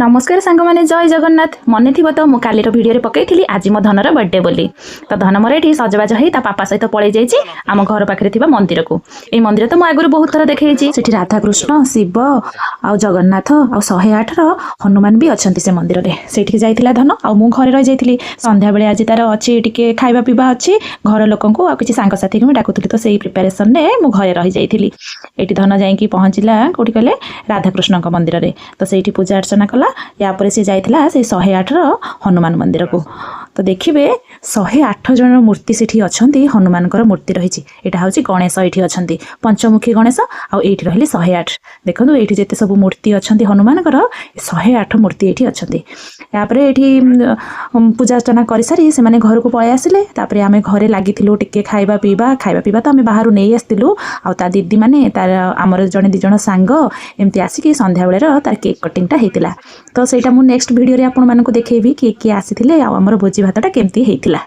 नमस्कार सांग मैंने जय जगन्नाथ मन थी तो मुझे कालीर भिडियो पकई आज मो धनर बर्थडे बोली तो धन मोर ये सजबाज हो पापा सहित पलि जाइए आम घर पाखे मंदिर को ये मंदिर तो मुझे आगुरी बहुत थर देखी से राधाकृष्ण शिव आ जगन्नाथ आ 108 हनुमान भी अच्छा से मंदिर में से जाइला धन आ मु घरे रही जाइली संध्या बेले आज तार अच्छी टे खाଇବା पीवा अच्छी घर लोक किसी सांगसाथी को डाकुली तो से प्रिपेरेसन में मु घरे रही जाइली ये धन जाइकी पहुँचला कौटी कहले राधाकृष्ण मंदिर में तो से पूजा अर्चना कला यापर सी जाइला से 108 हनुमान मंदिर को तो देखिए 108 जन मूर्ति सेठी अच्छी हनुमान मूर्ति रही यहाँ हूँ गणेश ये अच्छा पंचमुखी गणेश आठी रही 108 देखो ये जिते सब मूर्ति अच्छा हनुमान 108 मूर्ति ये अच्छा यापर ये पूजा अर्चना कर सारी से घर को पलि आसिले आम घरे लगी टे खाଇବା पीवा तो आम बाहर नहीं आसलु आ दीदी मैंने तार आमर जड़े दिज सांग एमती आसिक संध्या बेलर तार केक कटिंगटा होता तो सहीटा मु नेक्स्ट वीडियो रे आपण मानकु देखेबी किए किए आसीथिले आ हमर भोजी भातटा केमती हेइथिला।